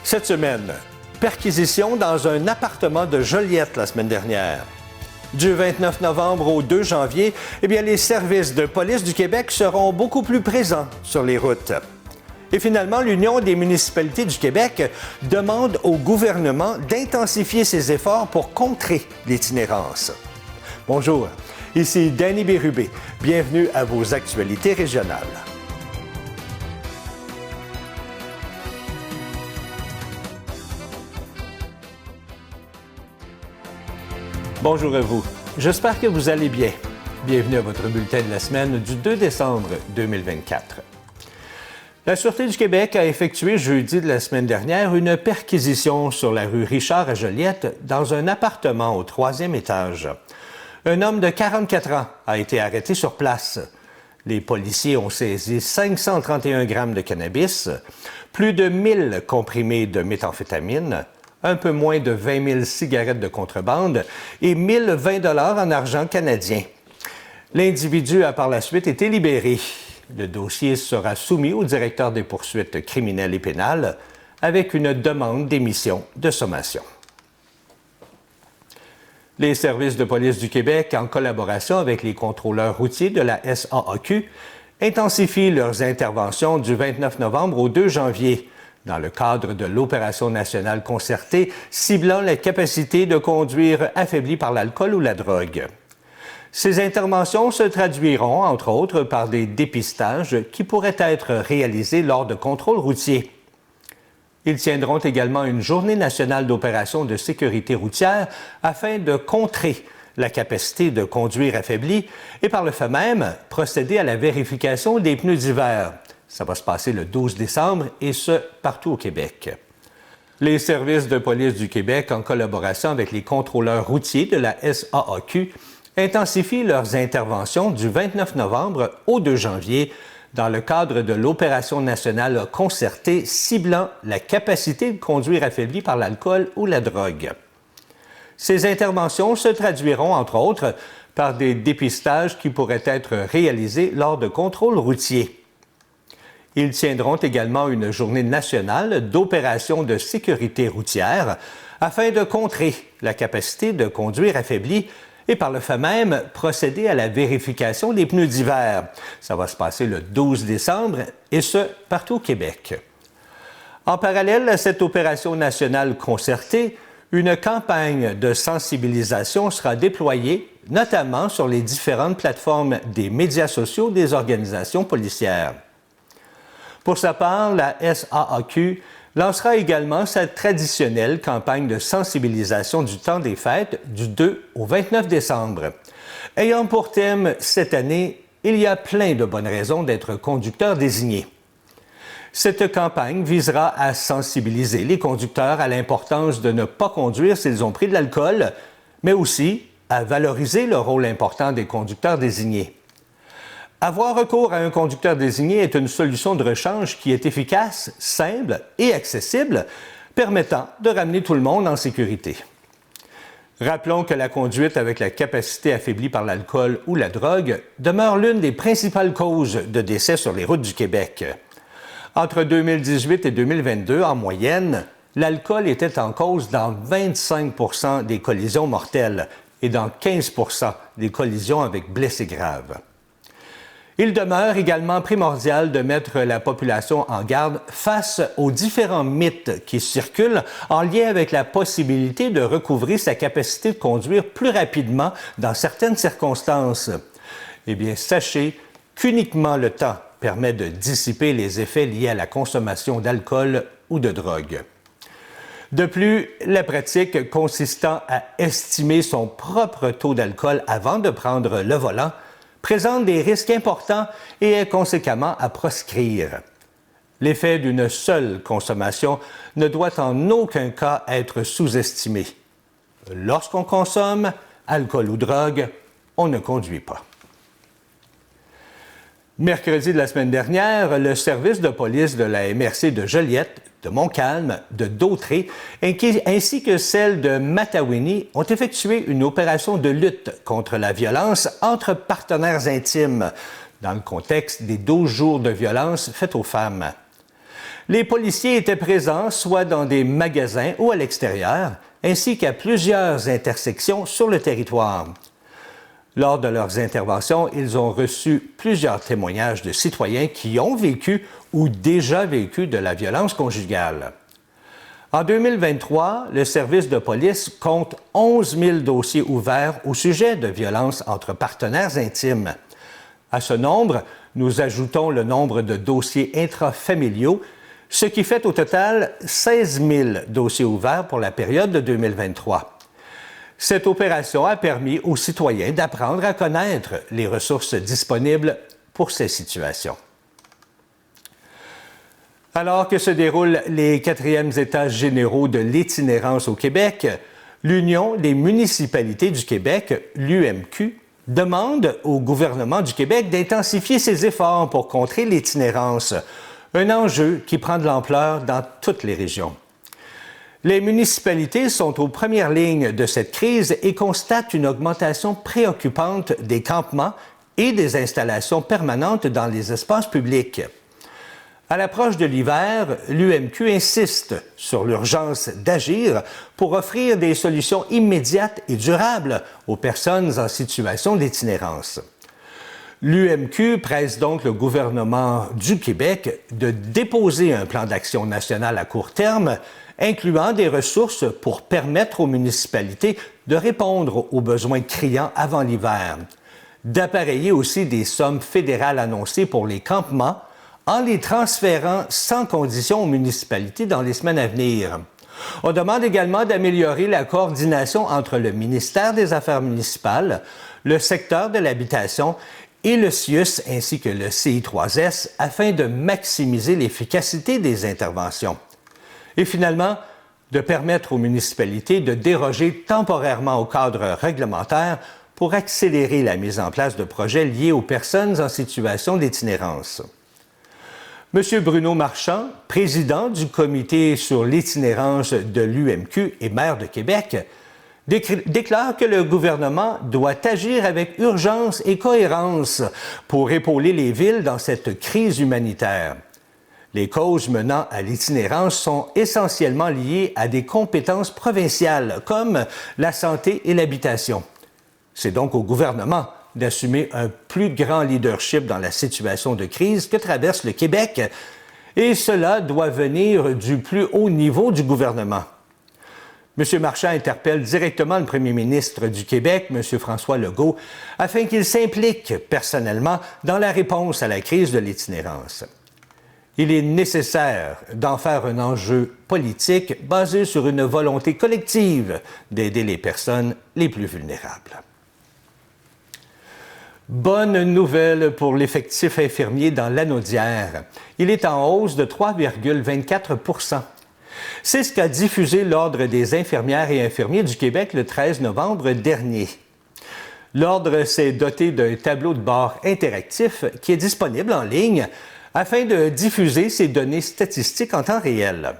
Cette semaine, perquisition dans un appartement de Joliette la semaine dernière. Du 29 novembre au 2 janvier, les services de police du Québec seront beaucoup plus présents sur les routes. Et finalement, l'Union des municipalités du Québec demande au gouvernement d'intensifier ses efforts pour contrer l'itinérance. Bonjour, ici Danny Bérubé. Bienvenue à vos actualités régionales. Bonjour à vous. J'espère que vous allez bien. Bienvenue à votre bulletin de la semaine du 2 décembre 2024. La Sûreté du Québec a effectué jeudi de la semaine dernière une perquisition sur la rue Richard à Joliette dans un appartement au 3e étage. Un homme de 44 ans a été arrêté sur place. Les policiers ont saisi 531 grammes de cannabis, plus de 1000 comprimés de méthamphétamine, un peu moins de 20 000 cigarettes de contrebande et 1 020 $ en argent canadien. L'individu a par la suite été libéré. Le dossier sera soumis au directeur des poursuites criminelles et pénales avec une demande d'émission de sommation. Les services de police du Québec, en collaboration avec les contrôleurs routiers de la SAAQ, intensifient leurs interventions du 29 novembre au 2 janvier dans le cadre de l'opération nationale concertée ciblant la capacité de conduire affaiblie par l'alcool ou la drogue. Ces interventions se traduiront, entre autres, par des dépistages qui pourraient être réalisés lors de contrôles routiers. Ils tiendront également une journée nationale d'opération de sécurité routière afin de contrer la capacité de conduire affaiblie et par le fait même procéder à la vérification des pneus d'hiver. Ça va se passer le 12 décembre et ce, partout au Québec. Les services de police du Québec, en collaboration avec les contrôleurs routiers de la SAAQ, intensifient leurs interventions du 29 novembre au 2 janvier dans le cadre de l'opération nationale concertée ciblant la capacité de conduire affaiblie par l'alcool ou la drogue. Ces interventions se traduiront, entre autres, par des dépistages qui pourraient être réalisés lors de contrôles routiers. Ils tiendront également une journée nationale d'opération de sécurité routière afin de contrer la capacité de conduire affaiblie et par le fait même procéder à la vérification des pneus d'hiver. Ça va se passer le 12 décembre et ce, partout au Québec. En parallèle à cette opération nationale concertée, une campagne de sensibilisation sera déployée, notamment sur les différentes plateformes des médias sociaux des organisations policières. Pour sa part, la SAAQ lancera également sa traditionnelle campagne de sensibilisation du temps des fêtes du 2 au 29 décembre. Ayant pour thème cette année, il y a plein de bonnes raisons d'être conducteur désigné. Cette campagne visera à sensibiliser les conducteurs à l'importance de ne pas conduire s'ils ont pris de l'alcool, mais aussi à valoriser le rôle important des conducteurs désignés. Avoir recours à un conducteur désigné est une solution de rechange qui est efficace, simple et accessible, permettant de ramener tout le monde en sécurité. Rappelons que la conduite avec la capacité affaiblie par l'alcool ou la drogue demeure l'une des principales causes de décès sur les routes du Québec. Entre 2018 et 2022, en moyenne, l'alcool était en cause dans 25 % des collisions mortelles et dans 15 % des collisions avec blessés graves. Il demeure également primordial de mettre la population en garde face aux différents mythes qui circulent en lien avec la possibilité de recouvrer sa capacité de conduire plus rapidement dans certaines circonstances. Sachez qu'uniquement le temps permet de dissiper les effets liés à la consommation d'alcool ou de drogue. De plus, la pratique consistant à estimer son propre taux d'alcool avant de prendre le volant présente des risques importants et est conséquemment à proscrire. L'effet d'une seule consommation ne doit en aucun cas être sous-estimé. Lorsqu'on consomme alcool ou drogue, on ne conduit pas. Mercredi de la semaine dernière, le service de police de la MRC de Joliette, de Montcalm, de Dautré, ainsi que celle de Matawini ont effectué une opération de lutte contre la violence entre partenaires intimes dans le contexte des 12 jours de violence faites aux femmes. les policiers étaient présents soit dans des magasins ou à l'extérieur, ainsi qu'à plusieurs intersections sur le territoire. Lors de leurs interventions, ils ont reçu plusieurs témoignages de citoyens qui ont vécu ou déjà vécu de la violence conjugale. En 2023, le service de police compte 11 000 dossiers ouverts au sujet de violences entre partenaires intimes. À ce nombre, nous ajoutons le nombre de dossiers intrafamiliaux, ce qui fait au total 16 000 dossiers ouverts pour la période de 2023. Cette opération a permis aux citoyens d'apprendre à connaître les ressources disponibles pour ces situations. Alors que se déroulent les 4e États généraux de l'itinérance au Québec, l'Union des municipalités du Québec, l'UMQ, demande au gouvernement du Québec d'intensifier ses efforts pour contrer l'itinérance, un enjeu qui prend de l'ampleur dans toutes les régions. Les municipalités sont aux premières lignes de cette crise et constatent une augmentation préoccupante des campements et des installations permanentes dans les espaces publics. À l'approche de l'hiver, l'UMQ insiste sur l'urgence d'agir pour offrir des solutions immédiates et durables aux personnes en situation d'itinérance. L'UMQ presse donc le gouvernement du Québec de déposer un plan d'action national à court terme, incluant des ressources pour permettre aux municipalités de répondre aux besoins criants avant l'hiver, d'appareiller aussi des sommes fédérales annoncées pour les campements en les transférant sans condition aux municipalités dans les semaines à venir. On demande également d'améliorer la coordination entre le ministère des Affaires municipales, le secteur de l'habitation et le CIUS ainsi que le CI3S afin de maximiser l'efficacité des interventions. Et finalement, de permettre aux municipalités de déroger temporairement au cadre réglementaire pour accélérer la mise en place de projets liés aux personnes en situation d'itinérance. M. Bruno Marchand, président du comité sur l'itinérance de l'UMQ et maire de Québec, déclare que le gouvernement doit agir avec urgence et cohérence pour épauler les villes dans cette crise humanitaire. Les causes menant à l'itinérance sont essentiellement liées à des compétences provinciales comme la santé et l'habitation. C'est donc au gouvernement d'assumer un plus grand leadership dans la situation de crise que traverse le Québec, et cela doit venir du plus haut niveau du gouvernement. M. Marchand interpelle directement le premier ministre du Québec, M. François Legault, afin qu'il s'implique personnellement dans la réponse à la crise de l'itinérance. Il est nécessaire d'en faire un enjeu politique basé sur une volonté collective d'aider les personnes les plus vulnérables. Bonne nouvelle pour l'effectif infirmier dans Lanaudière. Il est en hausse de 3,24 %. C'est ce qu'a diffusé l'Ordre des infirmières et infirmiers du Québec le 13 novembre dernier. L'Ordre s'est doté d'un tableau de bord interactif qui est disponible en ligne afin de diffuser ces données statistiques en temps réel.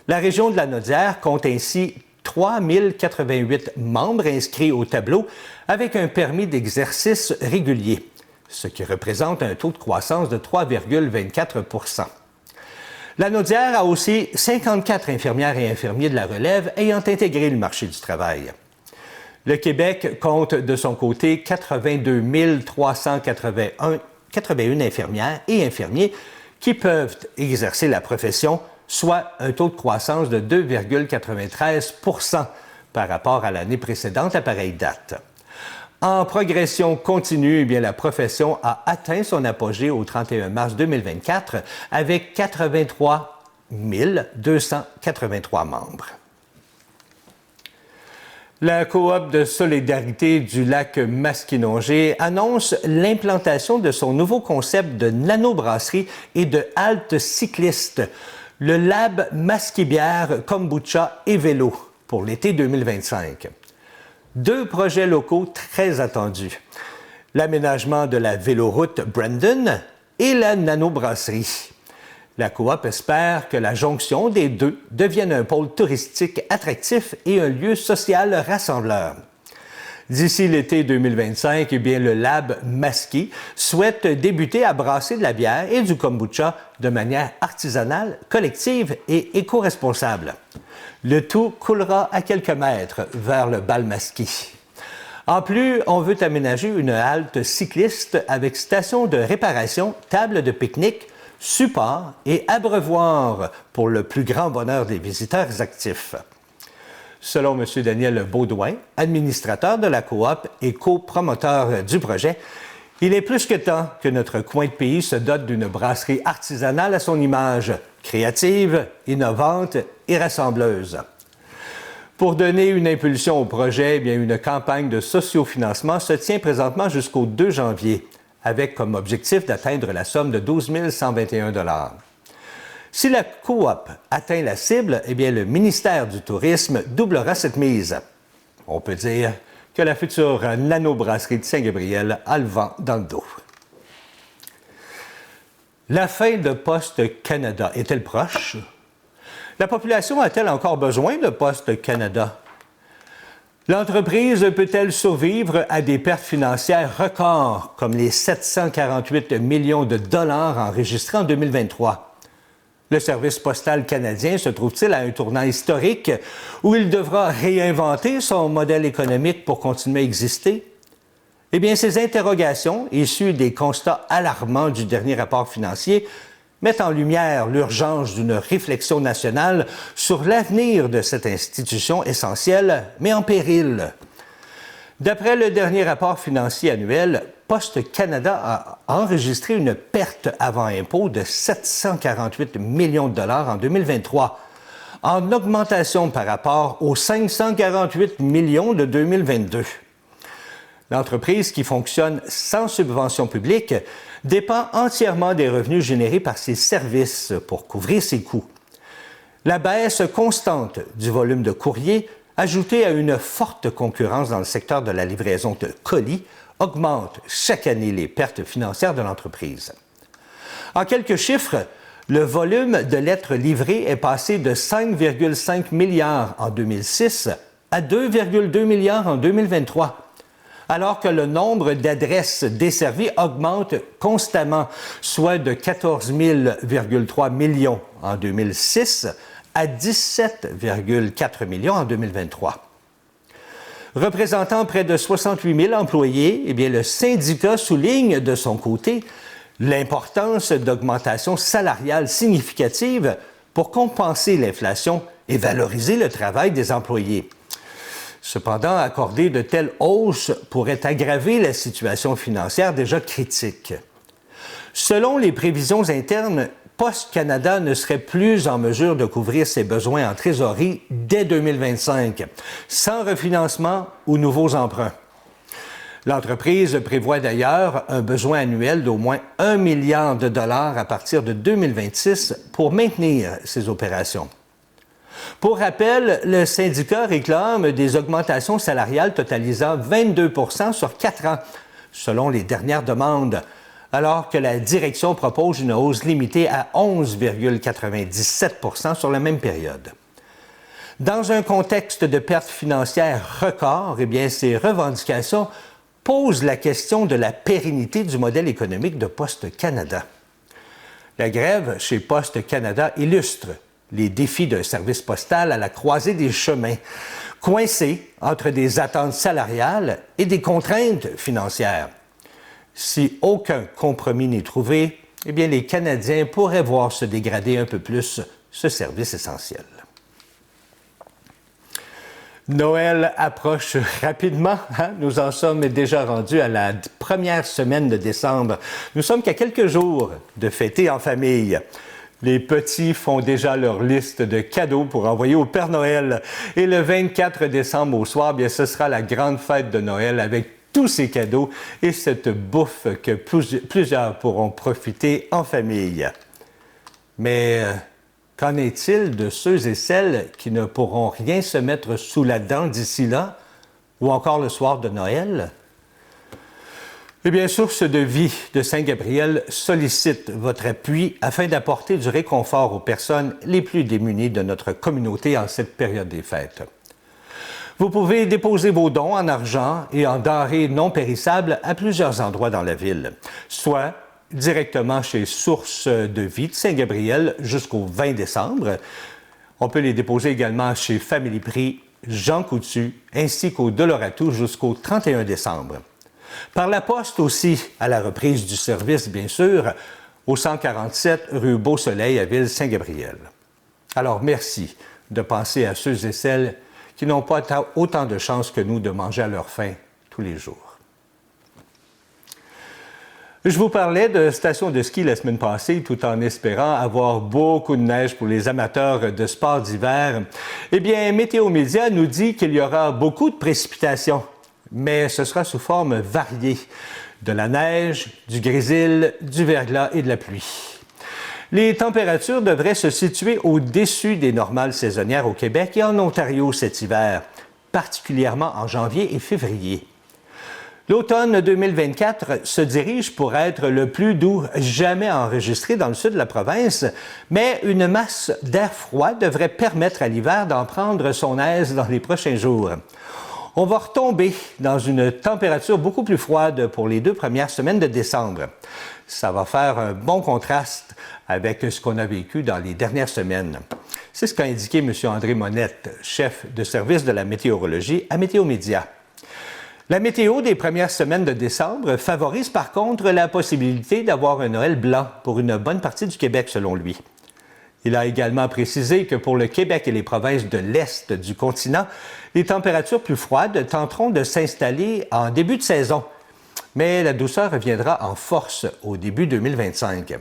La région de Lanaudière compte ainsi 3 088 membres inscrits au tableau avec un permis d'exercice régulier, ce qui représente un taux de croissance de 3,24 %. Lanaudière a aussi 54 infirmières et infirmiers de la relève ayant intégré le marché du travail. Le Québec compte de son côté 82 381 infirmières et infirmiers qui peuvent exercer la profession, soit un taux de croissance de 2,93 % par rapport à l'année précédente à pareille date. En progression continue, la profession a atteint son apogée au 31 mars 2024 avec 83 283 membres. La coop de solidarité du lac Masquinongé annonce l'implantation de son nouveau concept de nanobrasserie et de halte cycliste, le Lab Masquibière, Kombucha et Vélo, pour l'été 2025. Deux projets locaux très attendus, l'aménagement de la véloroute Brandon et la nanobrasserie. La coop espère que la jonction des deux devienne un pôle touristique attractif et un lieu social rassembleur. D'ici l'été 2025, eh bien, le Lab Masquis souhaite débuter à brasser de la bière et du kombucha de manière artisanale, collective et éco-responsable. Le tout coulera à quelques mètres vers le bal Masquis. En plus, on veut aménager une halte cycliste avec station de réparation, table de pique-nique, support et abreuvoir pour le plus grand bonheur des visiteurs actifs. Selon M. Daniel Baudouin, administrateur de la coop et copromoteur du projet, il est plus que temps que notre coin de pays se dote d'une brasserie artisanale à son image, créative, innovante et rassembleuse. Pour donner une impulsion au projet, eh bien, une campagne de sociofinancement se tient présentement jusqu'au 2 janvier, avec comme objectif d'atteindre la somme de 12 121 $. Si la coop atteint la cible, eh bien, le ministère du Tourisme doublera cette mise. On peut dire que la future nanobrasserie de Saint-Gabriel a le vent dans le dos. La fin de Poste Canada est-elle proche? La population a-t-elle encore besoin de Poste Canada? L'entreprise peut-elle survivre à des pertes financières records, comme les 748 millions de dollars enregistrés en 2023? Le service postal canadien se trouve-t-il à un tournant historique où il devra réinventer son modèle économique pour continuer à exister? Eh bien, ces interrogations, issues des constats alarmants du dernier rapport financier, mettent en lumière l'urgence d'une réflexion nationale sur l'avenir de cette institution essentielle, mais en péril. D'après le dernier rapport financier annuel, Poste Canada a enregistré une perte avant impôt de 748 millions de dollars en 2023, en augmentation par rapport aux 548 millions de 2022. L'entreprise, qui fonctionne sans subvention publique, dépend entièrement des revenus générés par ses services pour couvrir ses coûts. La baisse constante du volume de courrier, ajoutée à une forte concurrence dans le secteur de la livraison de colis, augmente chaque année les pertes financières de l'entreprise. En quelques chiffres, le volume de lettres livrées est passé de 5,5 milliards en 2006 à 2,2 milliards en 2023. Alors que le nombre d'adresses desservies augmente constamment, soit de 14,3 millions en 2006 à 17,4 millions en 2023. Représentant près de 68 000 employés, eh bien, le syndicat souligne de son côté l'importance d'augmentations salariales significatives pour compenser l'inflation et valoriser le travail des employés. Cependant, accorder de telles hausses pourrait aggraver la situation financière déjà critique. Selon les prévisions internes, Poste Canada ne serait plus en mesure de couvrir ses besoins en trésorerie dès 2025, sans refinancement ou nouveaux emprunts. L'entreprise prévoit d'ailleurs un besoin annuel d'au moins 1 milliard de dollars à partir de 2026 pour maintenir ses opérations. Pour rappel, le syndicat réclame des augmentations salariales totalisant 22 % sur 4 ans, selon les dernières demandes, alors que la direction propose une hausse limitée à 11,97 % sur la même période. Dans un contexte de pertes financières record, eh bien, ces revendications posent la question de la pérennité du modèle économique de Poste Canada. La grève chez Poste Canada illustre les défis d'un service postal à la croisée des chemins, coincé entre des attentes salariales et des contraintes financières. Si aucun compromis n'est trouvé, eh bien, les Canadiens pourraient voir se dégrader un peu plus ce service essentiel. Noël approche rapidement. Nous en sommes déjà rendus à la première semaine de décembre. Nous sommes qu'à quelques jours de fêter en famille. Les petits font déjà leur liste de cadeaux pour envoyer au Père Noël. Et le 24 décembre au soir, bien, ce sera la grande fête de Noël avec tous ces cadeaux et cette bouffe que plusieurs pourront profiter en famille. Mais qu'en est-il de ceux et celles qui ne pourront rien se mettre sous la dent d'ici là, ou encore le soir de Noël? Eh bien, Source de vie de Saint-Gabriel sollicite votre appui afin d'apporter du réconfort aux personnes les plus démunies de notre communauté en cette période des fêtes. Vous pouvez déposer vos dons en argent et en denrées non périssables à plusieurs endroits dans la ville, soit directement chez Source de Vie de Saint-Gabriel jusqu'au 20 décembre. On peut les déposer également chez Family Prix, Jean Coutu, ainsi qu'au Dolorato jusqu'au 31 décembre. Par la poste aussi, à la reprise du service, bien sûr, au 147 rue Beau-Soleil à Ville-Saint-Gabriel. Alors, merci de penser à ceux et celles qui n'ont pas autant de chance que nous de manger à leur faim tous les jours. Je vous parlais de station de ski la semaine passée, tout en espérant avoir beaucoup de neige pour les amateurs de sports d'hiver. Eh bien, Météo Média nous dit qu'il y aura beaucoup de précipitations, mais ce sera sous forme variée. De la neige, du grésil, du verglas et de la pluie. Les températures devraient se situer au-dessus des normales saisonnières au Québec et en Ontario cet hiver, particulièrement en janvier et février. L'automne 2024 se dirige pour être le plus doux jamais enregistré dans le sud de la province, mais une masse d'air froid devrait permettre à l'hiver d'en prendre son aise dans les prochains jours. On va retomber dans une température beaucoup plus froide pour les 2 premières semaines de décembre. Ça va faire un bon contraste avec ce qu'on a vécu dans les dernières semaines. C'est ce qu'a indiqué M. André Monette, chef de service de la météorologie à Météo Média. La météo des premières semaines de décembre favorise par contre la possibilité d'avoir un Noël blanc pour une bonne partie du Québec, selon lui. Il a également précisé que pour le Québec et les provinces de l'Est du continent, les températures plus froides tenteront de s'installer en début de saison. Mais la douceur reviendra en force au début 2025.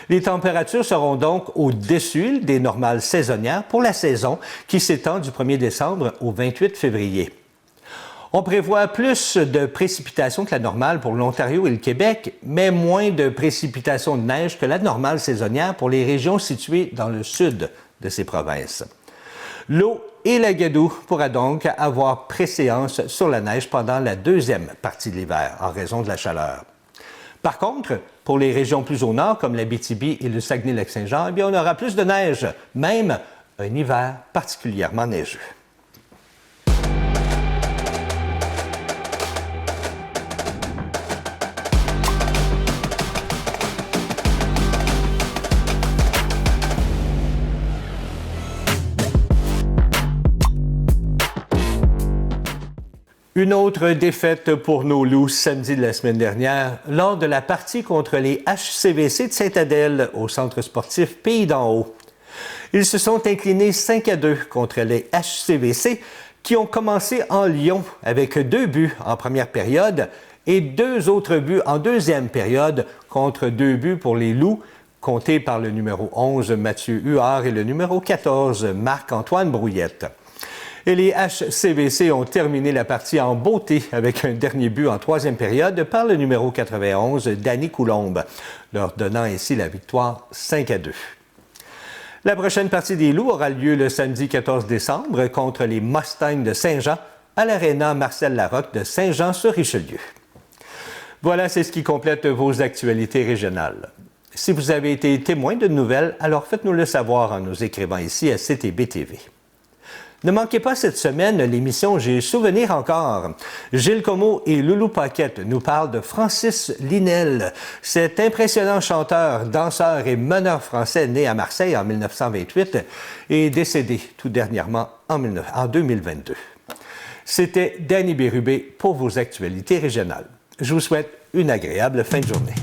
Les températures seront donc au-dessus des normales saisonnières pour la saison qui s'étend du 1er décembre au 28 février. On prévoit plus de précipitations que la normale pour l'Ontario et le Québec, mais moins de précipitations de neige que la normale saisonnière pour les régions situées dans le sud de ces provinces. L'eau et la gadoue pourra donc avoir préséance sur la neige pendant la deuxième partie de l'hiver en raison de la chaleur. Par contre, pour les régions plus au nord, comme l'Abitibi et le Saguenay-Lac-Saint-Jean, eh bien, on aura plus de neige, même un hiver particulièrement neigeux. Une autre défaite pour nos Loups samedi de la semaine dernière lors de la partie contre les HCVC de Sainte-Adèle au centre sportif Pays d'en Haut. Ils se sont inclinés 5-2 contre les HCVC qui ont commencé en Lyon avec 2 buts en première période et 2 autres buts en deuxième période contre 2 buts pour les Loups comptés par le numéro 11 Mathieu Huard et le numéro 14 Marc-Antoine Brouillette. Et les HCVC ont terminé la partie en beauté avec un dernier but en troisième période par le numéro 91, Danny Coulombe, leur donnant ainsi la victoire 5-2. La prochaine partie des Loups aura lieu le samedi 14 décembre contre les Mustangs de Saint-Jean à l'Aréna Marcel Larocque de Saint-Jean-sur-Richelieu. Voilà, c'est ce qui complète vos actualités régionales. Si vous avez été témoin de nouvelles, alors faites-nous le savoir en nous écrivant ici à CTB TV. Ne manquez pas cette semaine l'émission J'ai souvenir encore. Gilles Comeau et Loulou Paquette nous parlent de Francis Linel, cet impressionnant chanteur, danseur et meneur français né à Marseille en 1928 et décédé tout dernièrement en 2022. C'était Danny Bérubé pour vos actualités régionales. Je vous souhaite une agréable fin de journée.